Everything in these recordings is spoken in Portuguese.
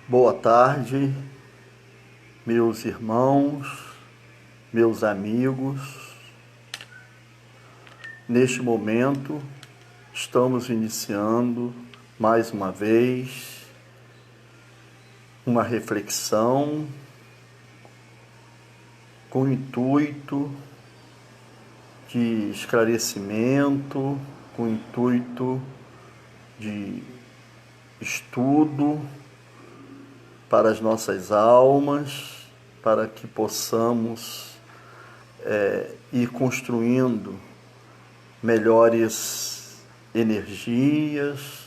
Boa tarde, meus irmãos, meus amigos. Neste momento, estamos iniciando mais uma vez uma reflexão com o intuito de esclarecimento, com o intuito de estudo para as nossas almas, para que possamos ir construindo melhores energias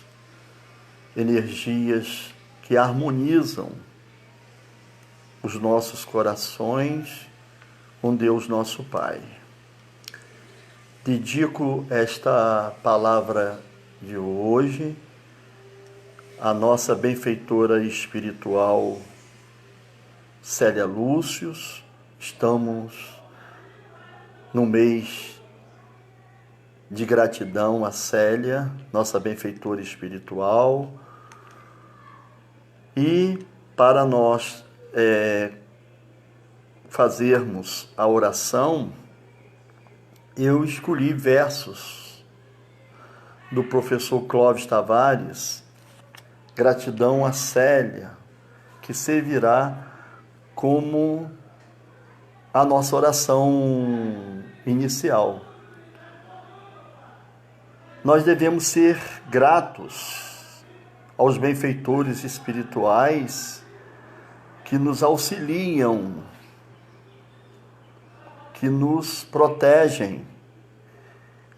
que harmonizam os nossos corações com Deus nosso Pai. Dedico esta palavra de hoje à nossa benfeitora espiritual Célia Lúcius. Estamos no mês de gratidão a Célia, nossa benfeitora espiritual, e para nós fazermos a oração, eu escolhi versos do professor Clóvis Tavares, Gratidão a Célia, que servirá como a nossa oração inicial. Nós devemos ser gratos aos benfeitores espirituais que nos auxiliam, que nos protegem.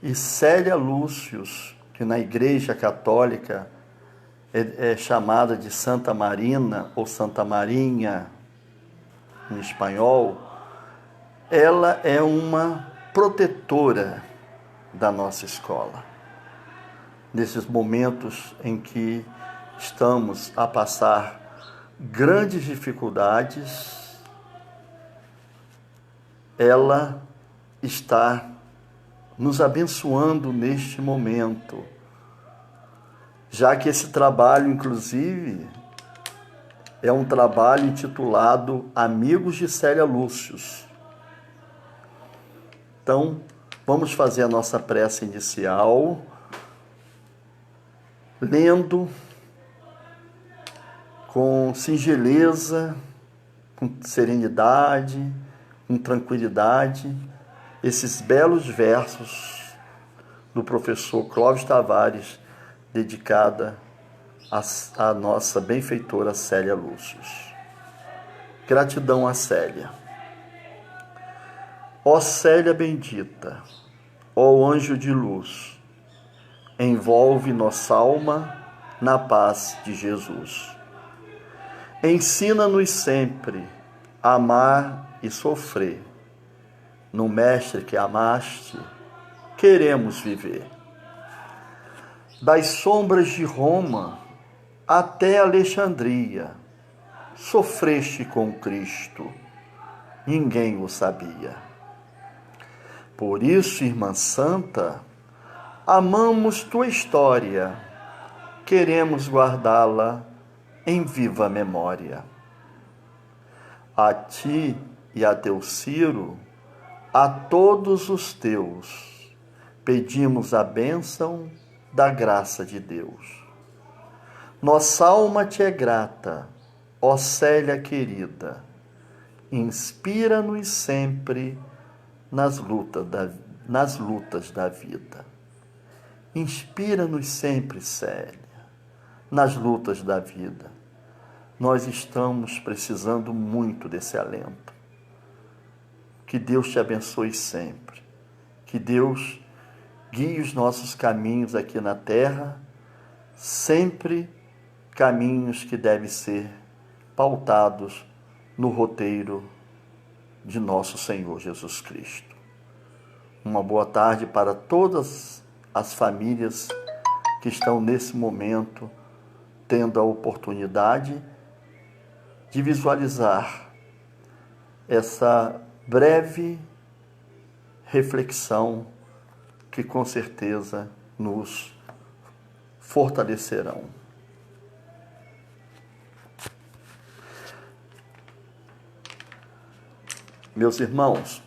E Célia Lúcius, que na Igreja Católica é chamada de Santa Marina ou Santa Marinha em espanhol, ela é uma protetora da nossa escola. Nesses momentos em que estamos a passar grandes dificuldades, ela está nos abençoando neste momento, já que esse trabalho, inclusive, é um trabalho intitulado Amigos de Célia Lúcius. Então, vamos fazer a nossa prece inicial, lendo com singeleza, com serenidade, com tranquilidade, esses belos versos do professor Clóvis Tavares, dedicada à nossa benfeitora Célia Lúcius. Gratidão a Célia. Ó Célia bendita, ó anjo de luz, envolve nossa alma na paz de Jesus. Ensina-nos sempre a amar e sofrer. No Mestre que amaste, queremos viver. Das sombras de Roma até Alexandria, sofreste com Cristo, ninguém o sabia. Por isso, irmã santa, amamos tua história, queremos guardá-la em viva memória. A ti e a teu Ciro, a todos os teus, pedimos a bênção da graça de Deus. Nossa alma te é grata, ó Célia querida, inspira-nos sempre nas lutas da vida. Inspira-nos sempre, Célia, nas lutas da vida. Nós estamos precisando muito desse alento. Que Deus te abençoe sempre. Que Deus guie os nossos caminhos aqui na terra, sempre caminhos que devem ser pautados no roteiro de nosso Senhor Jesus Cristo. Uma boa tarde para todas as famílias que estão nesse momento tendo a oportunidade de visualizar essa breve reflexão que com certeza nos fortalecerão. Meus irmãos,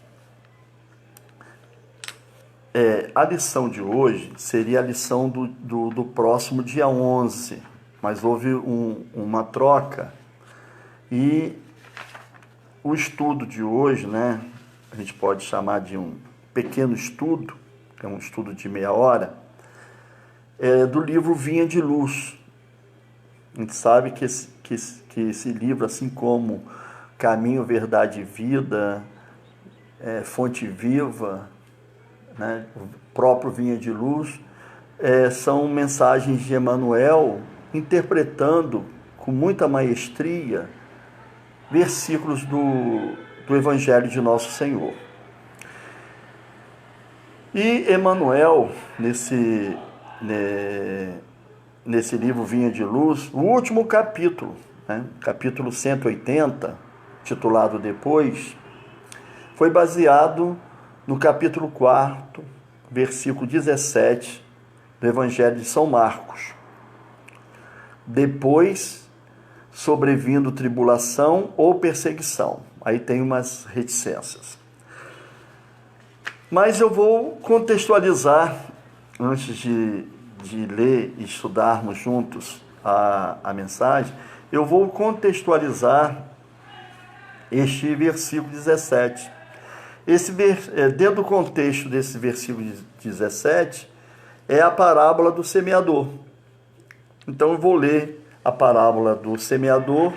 a lição de hoje seria a lição do próximo dia 11, mas houve uma troca e o estudo de hoje, né, a gente pode chamar de um pequeno estudo, que é um estudo de meia hora, é do livro Vinha de Luz. A gente sabe que esse livro, assim como Caminho, Verdade e Vida, Fonte Viva, né, o próprio Vinha de Luz, são mensagens de Emmanuel interpretando com muita maestria versículos do Evangelho de Nosso Senhor. E Emmanuel, nesse livro Vinha de Luz, o último capítulo, né, capítulo 180, titulado Depois, foi baseado no capítulo 4, versículo 17 do Evangelho de São Marcos. Depois, sobrevindo tribulação ou perseguição. Aí tem umas reticências. Mas eu vou contextualizar, antes de ler e estudarmos juntos a mensagem, eu vou contextualizar este versículo 17. Dentro do contexto desse versículo 17, é a parábola do semeador. Então eu vou ler a parábola do semeador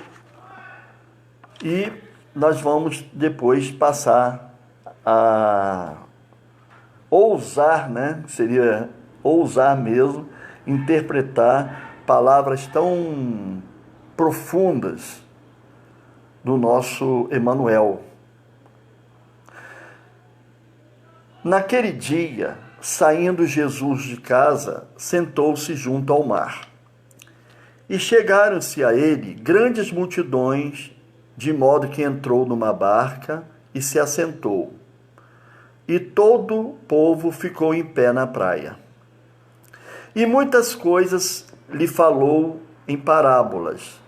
e nós vamos depois passar a ousar, né? Seria ousar mesmo, interpretar palavras tão profundas do nosso Emmanuel. Naquele dia, saindo Jesus de casa, sentou-se junto ao mar. E chegaram-se a ele grandes multidões, de modo que entrou numa barca e se assentou. E todo o povo ficou em pé na praia. E muitas coisas lhe falou em parábolas,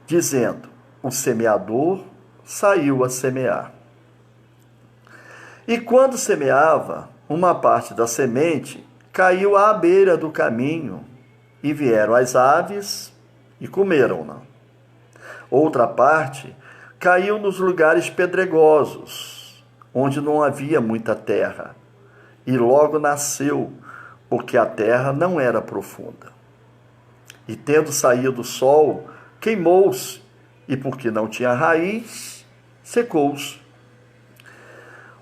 dizendo: o semeador saiu a semear. E quando semeava, uma parte da semente caiu à beira do caminho, e vieram as aves e comeram-na. Outra parte caiu nos lugares pedregosos, onde não havia muita terra, e logo nasceu, porque a terra não era profunda. E tendo saído o sol, queimou-se, e porque não tinha raiz, secou-se.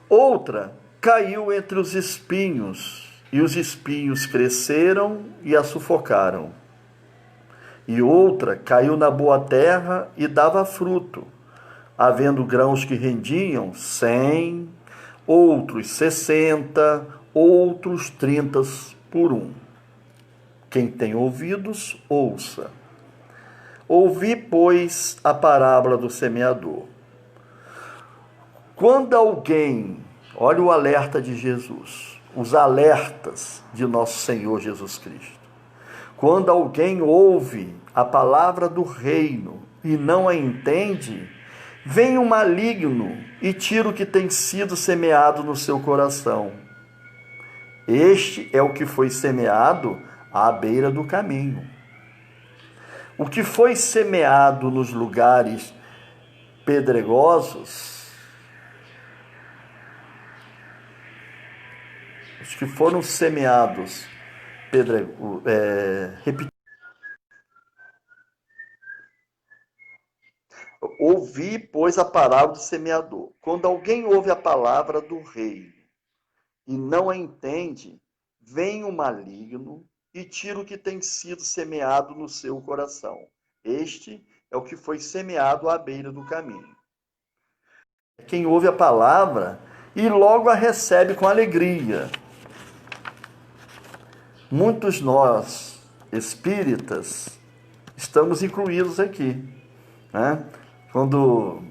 Outra caiu entre os espinhos, e os espinhos cresceram e a sufocaram. E outra caiu na boa terra e dava fruto, havendo grãos que rendiam 100, outros 60, outros 30 por um. Quem tem ouvidos, ouça. Ouvi, pois, a parábola do semeador. Quando alguém, olha o alerta de Jesus, os alertas de nosso Senhor Jesus Cristo. Quando alguém ouve a palavra do reino e não a entende, vem o maligno e tira o que tem sido semeado no seu coração. Este é o que foi semeado à beira do caminho. O que foi semeado nos lugares pedregosos, os que foram semeados, ouvi, pois, a parábola do semeador. Quando alguém ouve a palavra do rei e não a entende, vem o maligno e tira o que tem sido semeado no seu coração. Este é o que foi semeado à beira do caminho. Quem ouve a palavra e logo a recebe com alegria. Muitos nós, espíritas, estamos incluídos aqui, né? Quando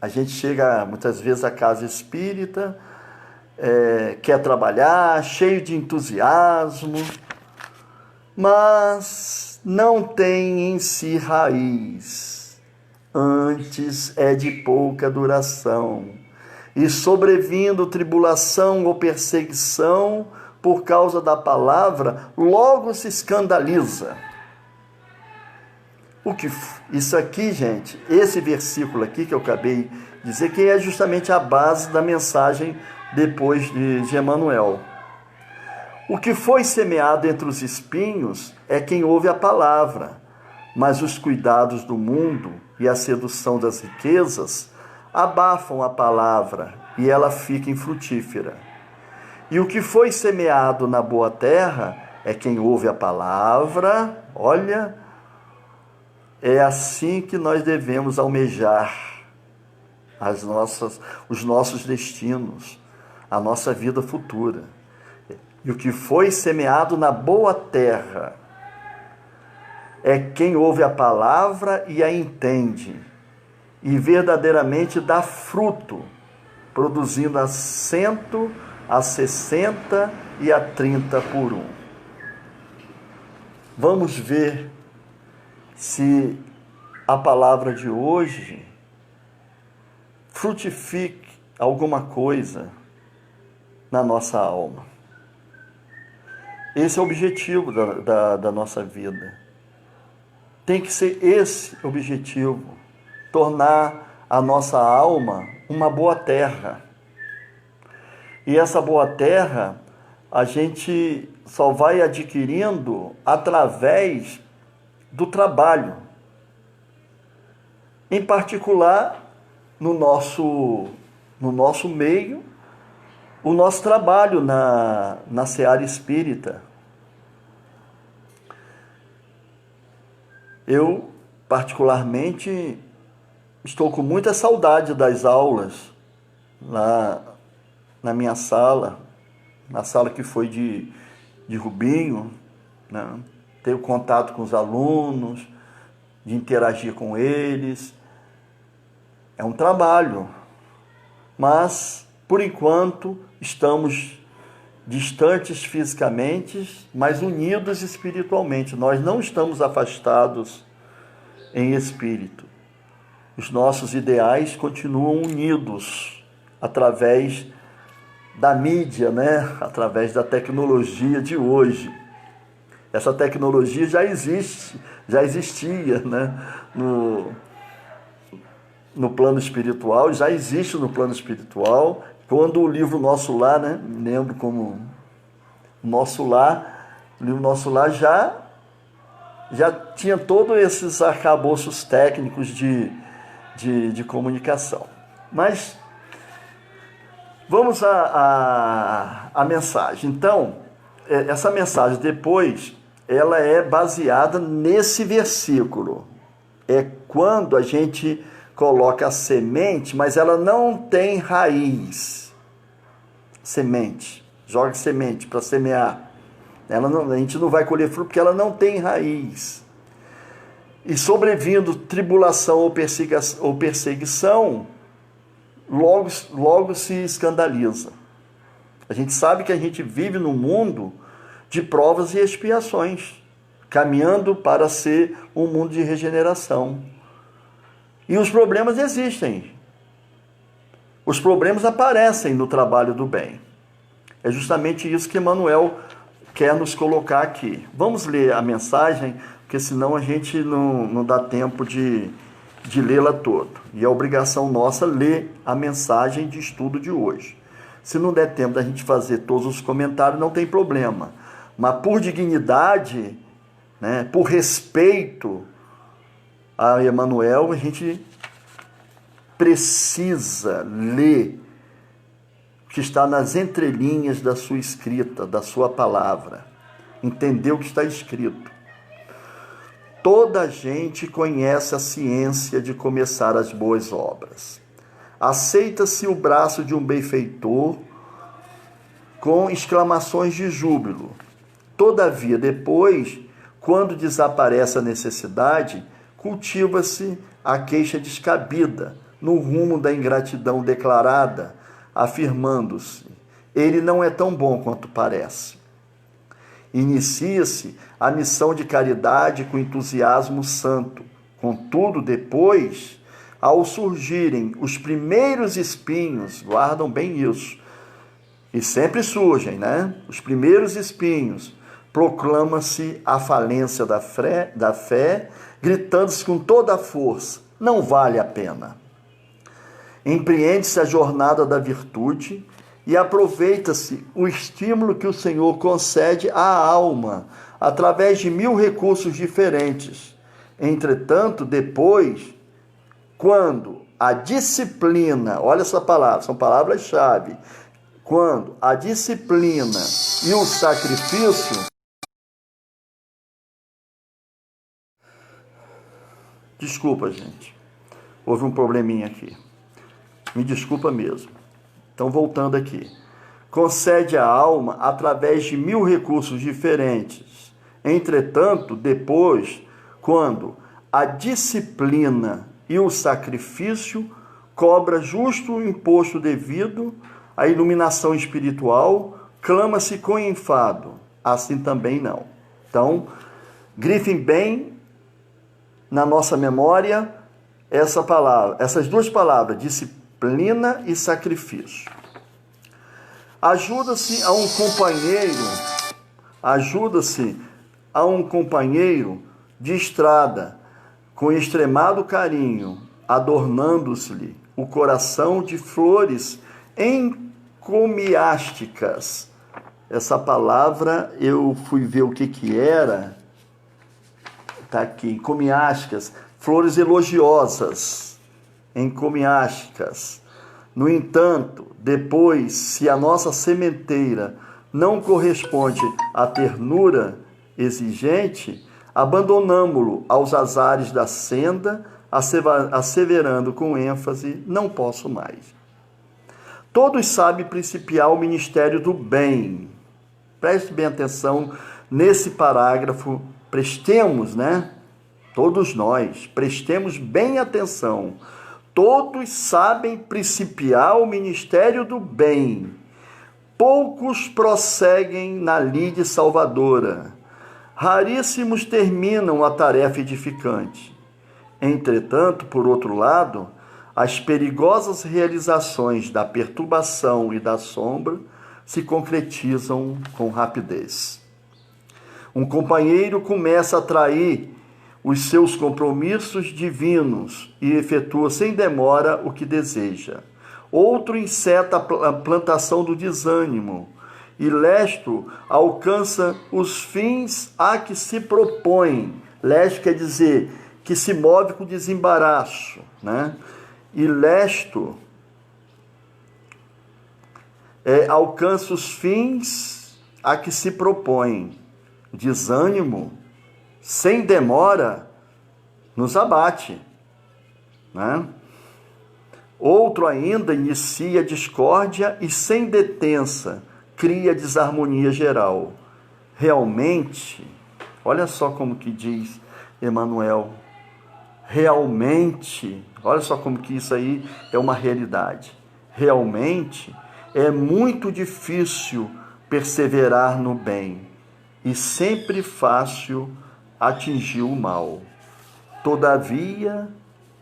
a gente chega muitas vezes à casa espírita, quer trabalhar, cheio de entusiasmo, mas não tem em si raiz, antes é de pouca duração. e sobrevindo tribulação ou perseguição por causa da palavra, logo se escandaliza. Isso aqui, gente, esse versículo aqui que eu acabei de dizer, que é justamente a base da mensagem depois de Emanuel. O que foi semeado entre os espinhos é quem ouve a palavra, mas os cuidados do mundo e a sedução das riquezas abafam a palavra e ela fica infrutífera. E o que foi semeado na boa terra é quem ouve a palavra. Olha, é assim que nós devemos almejar os nossos destinos, a nossa vida futura. E o que foi semeado na boa terra é quem ouve a palavra e a entende, e verdadeiramente dá fruto, produzindo a 100, a 60 e a 30 por um. Vamos ver se a palavra de hoje frutifique alguma coisa na nossa alma. Esse é o objetivo da nossa vida. Tem que ser esse objetivo, tornar a nossa alma uma boa terra. E essa boa terra a gente só vai adquirindo através do trabalho. Em particular, no nosso meio, o nosso trabalho na seara espírita. Eu, particularmente, estou com muita saudade das aulas lá na minha sala, na sala que foi de Rubinho, né? Ter o contato com os alunos, de interagir com eles. É um trabalho, mas, por enquanto, estamos distantes fisicamente, mas unidos espiritualmente. Nós não estamos afastados em espírito. Os nossos ideais continuam unidos através da mídia, né? Através da tecnologia de hoje. Essa tecnologia já existia, né? No plano espiritual, já existe no plano espiritual. Quando o livro Nosso Lar, né? Me lembro como Nosso Lar, o livro Nosso Lar já tinha todos esses arcabouços técnicos de comunicação. Mas vamos à mensagem. Então, essa mensagem depois, ela é baseada nesse versículo. É quando a gente coloca a semente, mas ela não tem raiz. Semente. Joga semente para semear. A gente não vai colher fruto porque ela não tem raiz. E sobrevindo tribulação ou perseguição, logo se escandaliza. A gente sabe que a gente vive num mundo de provas e expiações, caminhando para ser um mundo de regeneração. E os problemas existem. Os problemas aparecem no trabalho do bem. É justamente isso que Emanuel quer nos colocar aqui. Vamos ler a mensagem, porque senão a gente não dá tempo de lê-la toda. E é obrigação nossa ler a mensagem de estudo de hoje. Se não der tempo da gente fazer todos os comentários, não tem problema. Mas por dignidade, né, por respeito a Emanuel, a gente precisa ler o que está nas entrelinhas da sua escrita, da sua palavra. Entender o que está escrito. Toda gente conhece a ciência de começar as boas obras. Aceita-se o braço de um benfeitor com exclamações de júbilo. Todavia, depois, quando desaparece a necessidade, cultiva-se a queixa descabida no rumo da ingratidão declarada, afirmando-se: ele não é tão bom quanto parece. Inicia-se a missão de caridade com entusiasmo santo. Contudo, depois, Ao surgirem os primeiros espinhos, guardam bem isso, e sempre surgem, né? Os primeiros espinhos, proclama-se a falência da fé, gritando-se com toda a força: não vale a pena. Empreende-se a jornada da virtude e aproveita-se o estímulo que o Senhor concede à alma, através de 1000 recursos diferentes. Entretanto, depois, quando a disciplina, olha essa palavra, são palavras-chave, quando a disciplina e o sacrifício... Desculpa, gente, houve um probleminha aqui. Me desculpa mesmo. Então, voltando aqui. Concede à alma através de 1000 recursos diferentes. Entretanto, depois, quando a disciplina e o sacrifício cobra justo o imposto devido, a iluminação espiritual clama-se com enfado. Assim também não. Então, grifem bem na nossa memória essas duas palavras, disciplina e sacrifício. Ajuda-se a um companheiro de estrada, com extremado carinho, adornando-se-lhe o coração de flores encomiásticas. Essa palavra eu fui ver o que era. Está aqui, encomiásticas, flores elogiosas, encomiásticas. No entanto, depois, se a nossa sementeira não corresponde à ternura exigente, abandonamo-lo aos azares da senda, asseverando com ênfase: não posso mais. Todos sabem principiar o ministério do bem. Preste bem atenção nesse parágrafo. Prestemos, né? Todos nós, prestemos bem atenção. Todos sabem principiar o ministério do bem. Poucos prosseguem na lide salvadora. Raríssimos terminam a tarefa edificante. Entretanto, por outro lado, as perigosas realizações da perturbação e da sombra se concretizam com rapidez. Um companheiro começa a trair os seus compromissos divinos e efetua sem demora o que deseja. Outro enceta a plantação do desânimo e lesto alcança os fins a que se propõe. Lesto quer dizer que se move com desembaraço, né? E lesto alcança os fins a que se propõe. Desânimo, sem demora, nos abate, né? Outro ainda inicia discórdia e, sem detença, cria desarmonia geral. Realmente, olha só como que diz Emmanuel, realmente, olha só como que isso aí é uma realidade. Realmente é muito difícil perseverar no bem e sempre fácil atingir o mal. Todavia,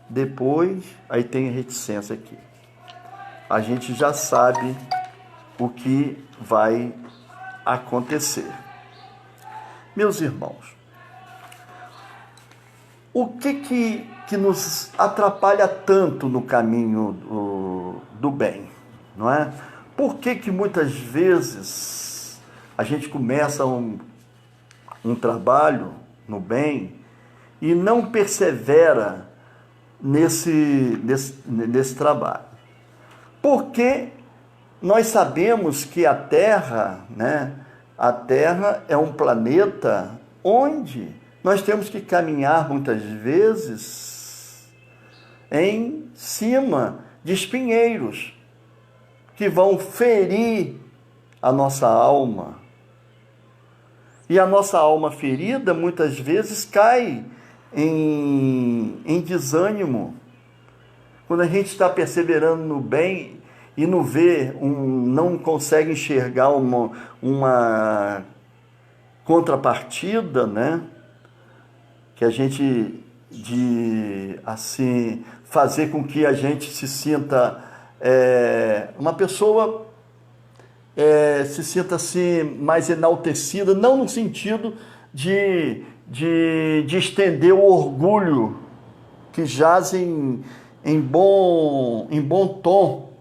depois, aí tem a reticência aqui. A gente já sabe o que vai acontecer. Meus irmãos, o que nos atrapalha tanto no caminho do bem, não é? Por que muitas vezes a gente começa um trabalho no bem e não persevera nesse trabalho? Porque nós sabemos que a Terra, né, a Terra é um planeta onde nós temos que caminhar muitas vezes em cima de espinheiros que vão ferir a nossa alma. E a nossa alma ferida muitas vezes cai em desânimo. Quando a gente está perseverando no bem e não consegue enxergar uma contrapartida, né? Que a gente assim, fazer com que a gente se sinta uma pessoa se sinta assim mais enaltecida, não no sentido de estender o orgulho que jaz em bom tom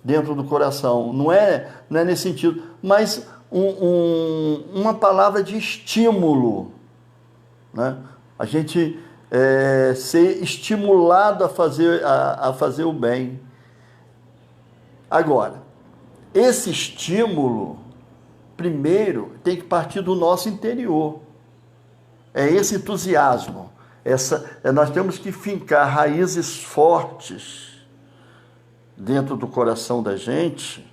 dentro do coração. Não é nesse sentido, mas uma palavra de estímulo, né? A gente ser estimulado a fazer o bem. Agora, esse estímulo, primeiro, tem que partir do nosso interior. É esse entusiasmo. Nós temos que fincar raízes fortes dentro do coração da gente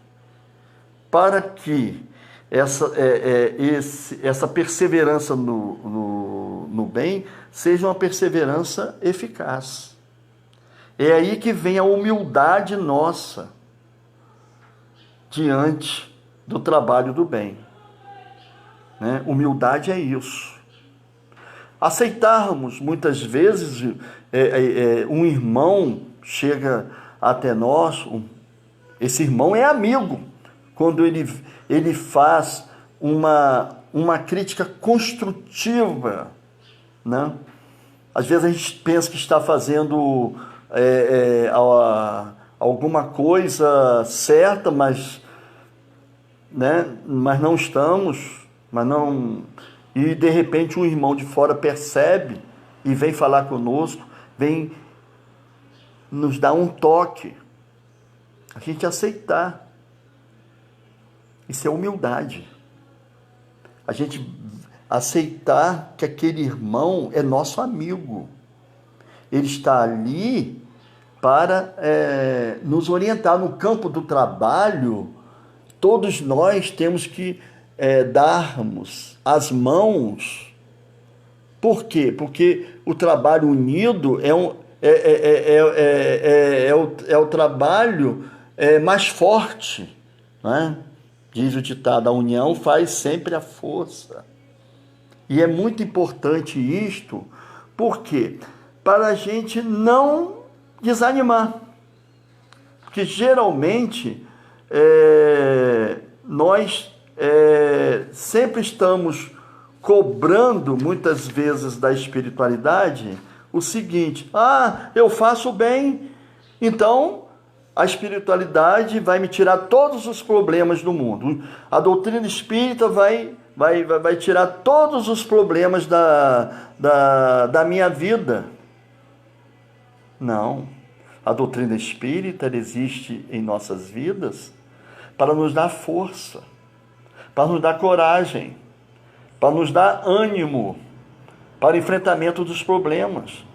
para que essa perseverança no bem seja uma perseverança eficaz. É aí que vem a humildade nossa diante do trabalho do bem, né? Humildade é isso. Aceitarmos, muitas vezes, um irmão chega até nós, esse irmão é amigo, quando ele faz uma crítica construtiva, né? Às vezes a gente pensa que está fazendo alguma coisa certa, mas não estamos, e de repente um irmão de fora percebe e vem falar conosco, vem nos dar um toque, a gente aceitar. Isso é humildade. A gente aceitar que aquele irmão é nosso amigo. Ele está ali para nos orientar. No campo do trabalho, todos nós temos que darmos as mãos. Por quê? Porque o trabalho unido é o trabalho mais forte, né? Diz o ditado, a união faz sempre a força. E é muito importante isto, por quê? Para a gente não desanimar. Porque geralmente nós sempre estamos cobrando, muitas vezes, da espiritualidade o seguinte: eu faço bem, então a espiritualidade vai me tirar todos os problemas do mundo. A doutrina espírita vai tirar todos os problemas da minha vida. Não. A doutrina espírita existe em nossas vidas para nos dar força, para nos dar coragem, para nos dar ânimo para o enfrentamento dos problemas.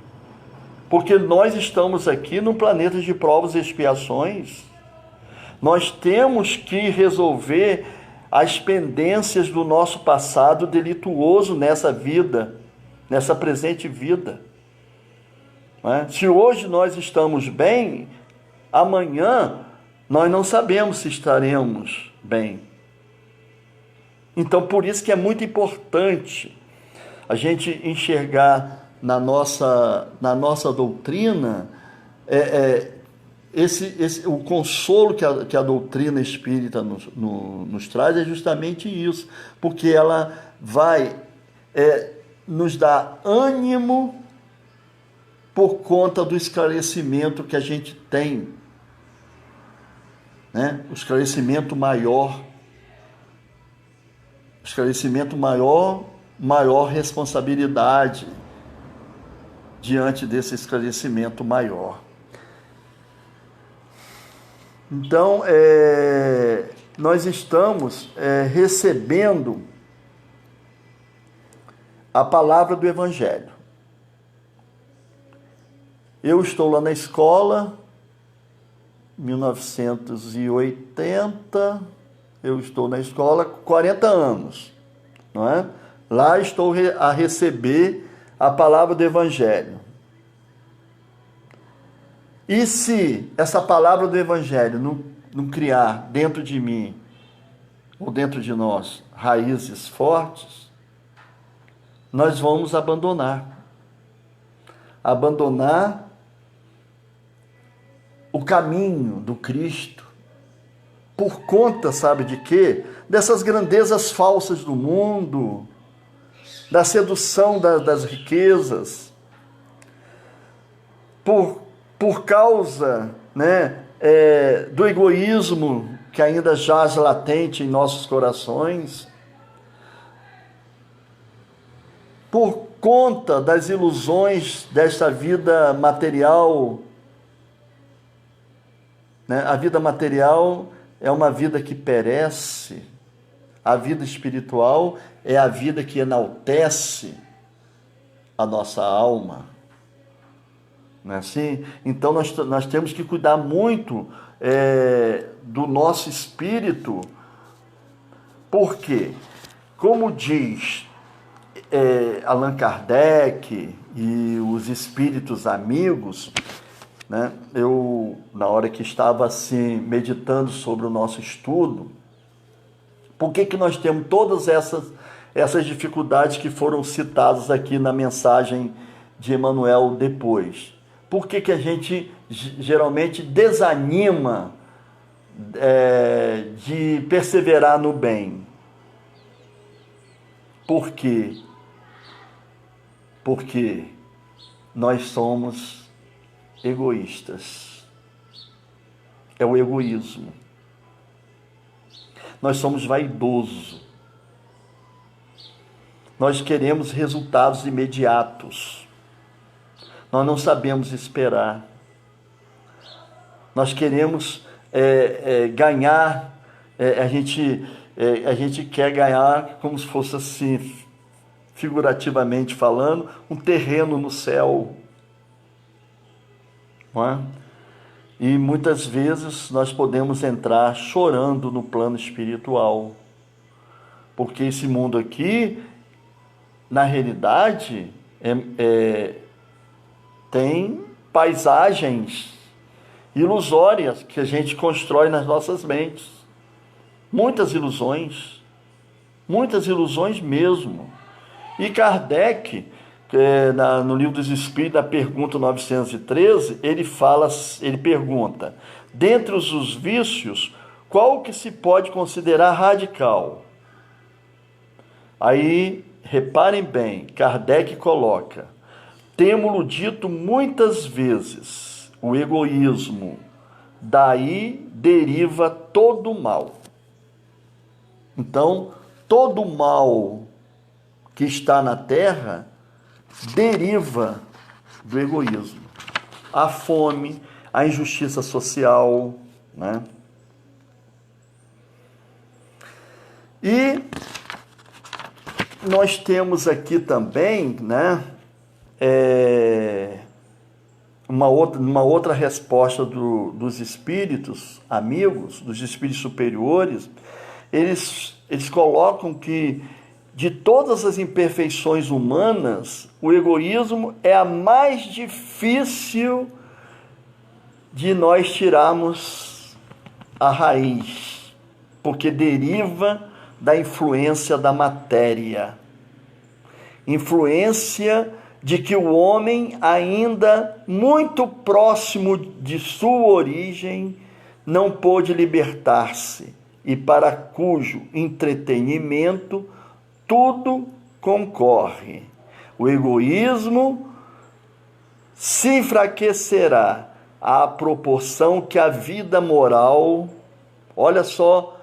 Porque nós estamos aqui num planeta de provas e expiações. Nós temos que resolver as pendências do nosso passado delituoso nessa vida, nessa presente vida. Se hoje nós estamos bem, amanhã nós não sabemos se estaremos bem. Então, por isso que é muito importante a gente enxergar na nossa doutrina o consolo que a doutrina espírita nos traz é justamente isso, porque ela vai nos dar ânimo por conta do esclarecimento que a gente tem, né? O esclarecimento maior, maior responsabilidade diante desse esclarecimento maior. Então, nós estamos recebendo a palavra do Evangelho. Eu estou lá na escola, 1980, eu estou na escola 40 anos, não é? Lá estou a receber a palavra do Evangelho. E se essa palavra do Evangelho não criar dentro de mim, ou dentro de nós, raízes fortes, nós vamos abandonar. abandonar o caminho do Cristo, por conta, sabe de quê? Dessas grandezas falsas do mundo, da sedução das riquezas, por causa, né, do egoísmo que ainda jaz latente em nossos corações, por conta das ilusões desta vida material, né? A vida material é uma vida que perece, a vida espiritual é a vida que enaltece a nossa alma. Não é assim? Então nós temos que cuidar muito do nosso espírito, porque, como diz Allan Kardec e os espíritos amigos, né? Eu, na hora que estava assim, meditando sobre o nosso estudo, por que nós temos todas essas dificuldades que foram citadas aqui na mensagem de Emmanuel depois? Por que a gente geralmente desanima de perseverar no bem? Por quê? Porque nós somos egoístas. É o egoísmo. Nós somos vaidosos. Nós queremos resultados imediatos. Nós não sabemos esperar. Nós queremos ganhar. A gente quer ganhar, como se fosse assim, figurativamente falando, um terreno no céu. Não é? E muitas vezes nós podemos entrar chorando no plano espiritual, porque esse mundo aqui, na realidade, tem paisagens ilusórias que a gente constrói nas nossas mentes. Muitas ilusões mesmo. E Kardec, no Livro dos Espíritos, na pergunta 913, ele pergunta: dentre os vícios, qual que se pode considerar radical? Aí, reparem bem, Kardec coloca: temo-lo dito muitas vezes, o egoísmo, daí deriva todo o mal. Então, todo o mal que está na Terra deriva do egoísmo. A fome, a injustiça social, né? E nós temos aqui também, né, uma outra resposta dos espíritos amigos, dos espíritos superiores. Eles colocam que, de todas as imperfeições humanas, o egoísmo é a mais difícil de nós tirarmos a raiz, porque deriva da influência da matéria, influência de que o homem, ainda muito próximo de sua origem, não pôde libertar-se, e para cujo entretenimento tudo concorre. O egoísmo se enfraquecerá à proporção que a vida moral, olha só,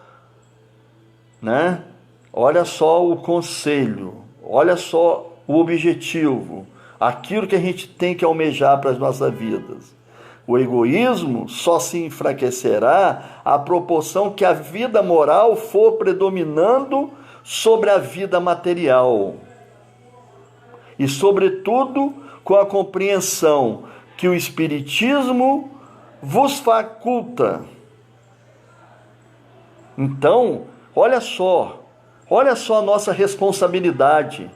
né? Olha só o conselho, olha só o objetivo, aquilo que a gente tem que almejar para as nossas vidas. O egoísmo só se enfraquecerá à proporção que a vida moral for predominando sobre a vida material. E, sobretudo, com a compreensão que o Espiritismo vos faculta. Então, olha só a nossa responsabilidade.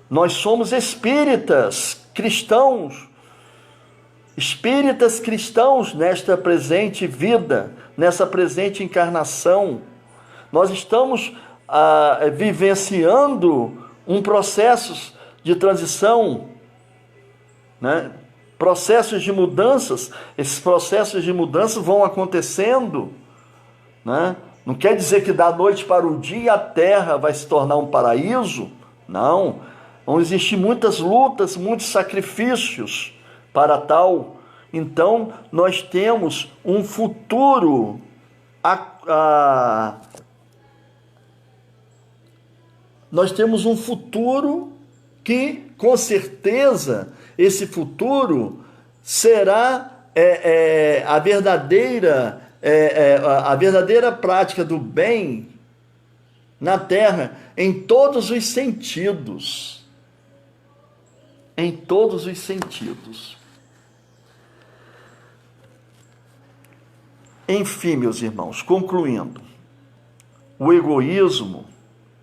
Nós somos espíritas cristãos nesta presente vida, nessa presente encarnação. Nós estamos vivenciando um processo de transição, né? Processos de mudanças, esses processos de mudança vão acontecendo, né? Não quer dizer que da noite para o dia a terra vai se tornar um paraíso, não. Vão existir muitas lutas, muitos sacrifícios para tal. Então, nós temos um futuro nós temos um futuro que, com certeza, esse futuro será a verdadeira prática do bem na terra em todos os sentidos. Em todos os sentidos. Enfim, meus irmãos, concluindo, o egoísmo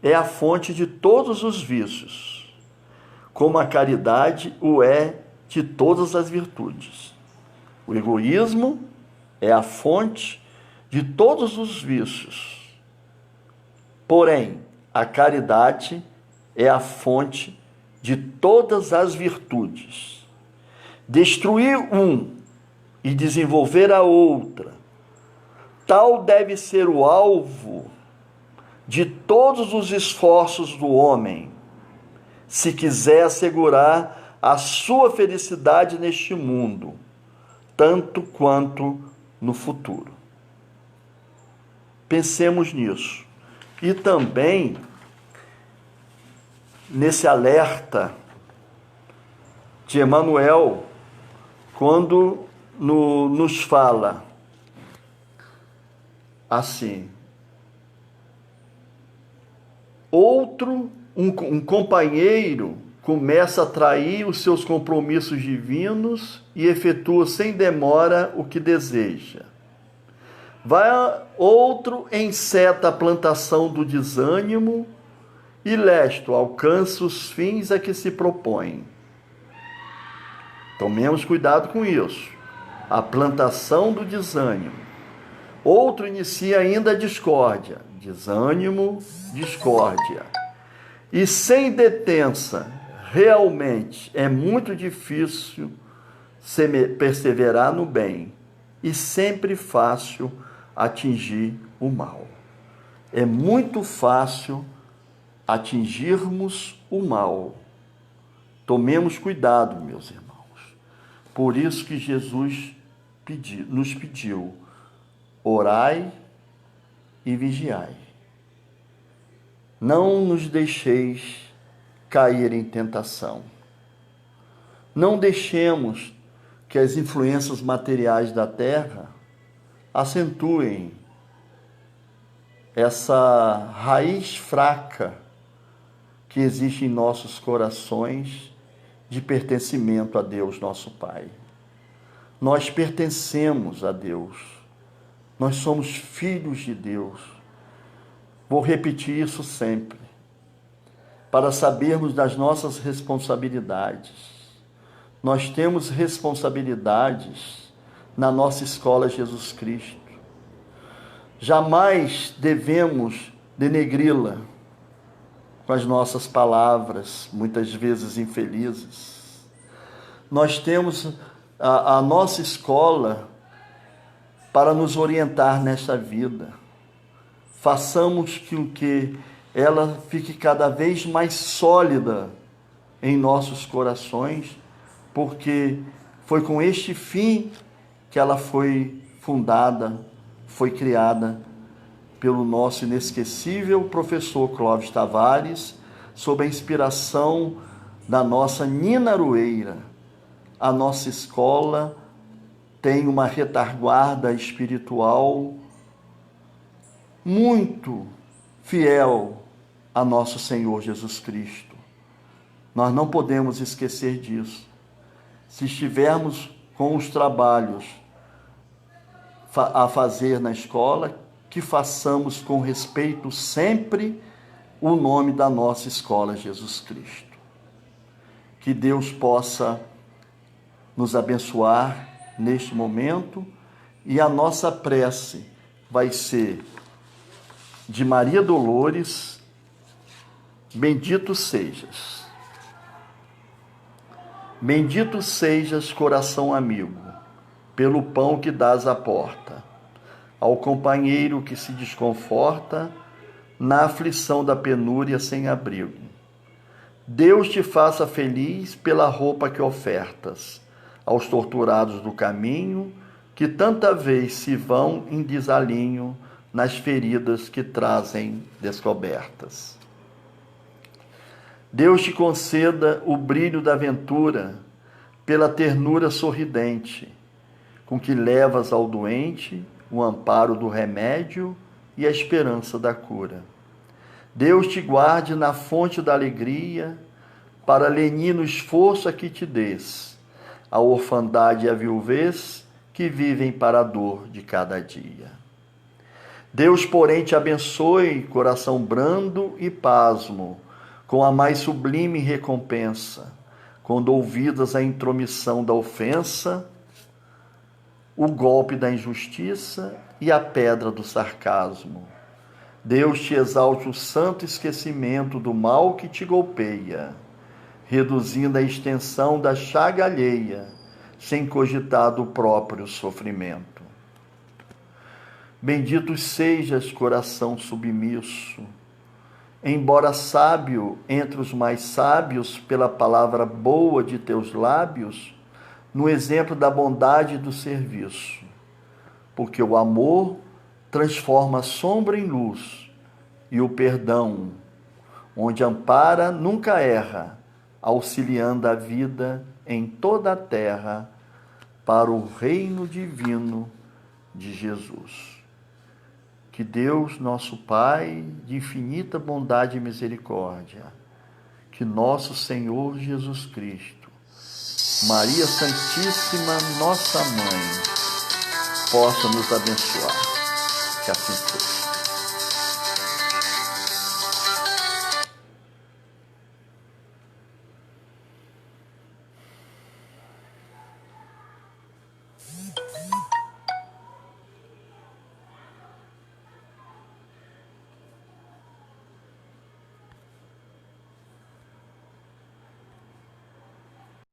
é a fonte de todos os vícios, como a caridade o é de todas as virtudes. O egoísmo é a fonte de todos os vícios, porém, a caridade é a fonte de todas as virtudes. Destruir um e desenvolver a outra, tal deve ser o alvo de todos os esforços do homem, se quiser assegurar a sua felicidade neste mundo, tanto quanto no futuro. Pensemos nisso. E também nesse alerta de Emmanuel, quando nos fala assim: um companheiro começa a trair os seus compromissos divinos e efetua sem demora o que deseja. Outro enceta a plantação do desânimo e lesto alcança os fins a que se propõe. Tomemos cuidado com isso. A plantação do desânimo. Outro inicia ainda a discórdia. Desânimo, discórdia. E sem detença, realmente é muito difícil perseverar no bem e sempre fácil atingir o mal. É muito fácil atingirmos o mal. Tomemos cuidado, meus irmãos. Por isso que Jesus nos pediu: orai e vigiai. Não nos deixeis cair em tentação. Não deixemos que as influências materiais da terra acentuem essa raiz fraca que existe em nossos corações de pertencimento a Deus, nosso Pai. Nós pertencemos a Deus. Nós somos filhos de Deus. Vou repetir isso sempre, para sabermos das nossas responsabilidades. Nós temos responsabilidades na nossa escola Jesus Cristo. Jamais devemos denegri-la com as nossas palavras, muitas vezes infelizes. Nós temos a nossa escola para nos orientar nesta vida. Façamos com que ela fique cada vez mais sólida em nossos corações, porque foi com este fim que ela foi fundada, foi criada pelo nosso inesquecível professor Clóvis Tavares, sob a inspiração da nossa Nina Aroeira. A nossa escola tem uma retaguarda espiritual muito fiel a nosso Senhor Jesus Cristo. Nós não podemos esquecer disso. Se estivermos com os trabalhos a fazer na escola, que façamos com respeito sempre o nome da nossa escola Jesus Cristo. Que Deus possa nos abençoar neste momento, e a nossa prece vai ser de Maria Dolores: bendito sejas. Bendito sejas, coração amigo, pelo pão que dás à porta, ao companheiro que se desconforta na aflição da penúria sem abrigo. Deus te faça feliz pela roupa que ofertas aos torturados do caminho, que tanta vez se vão em desalinho nas feridas que trazem descobertas. Deus te conceda o brilho da ventura pela ternura sorridente, com que levas ao doente o amparo do remédio e a esperança da cura. Deus te guarde na fonte da alegria, para lenino esforço a que te des, a orfandade e a viuvez que vivem para a dor de cada dia. Deus, porém, te abençoe, coração brando e pasmo, com a mais sublime recompensa, quando ouvidas a intromissão da ofensa, o golpe da injustiça e a pedra do sarcasmo. Deus te exalte o santo esquecimento do mal que te golpeia, reduzindo a extensão da chaga alheia, sem cogitar do próprio sofrimento. Bendito sejas, coração submisso, embora sábio entre os mais sábios pela palavra boa de teus lábios, no exemplo da bondade e do serviço, porque o amor transforma a sombra em luz e o perdão, onde ampara, nunca erra, auxiliando a vida em toda a terra para o reino divino de Jesus. Que Deus, nosso Pai, de infinita bondade e misericórdia, que nosso Senhor Jesus Cristo, Maria Santíssima, nossa Mãe, possa nos abençoar. Que assim seja.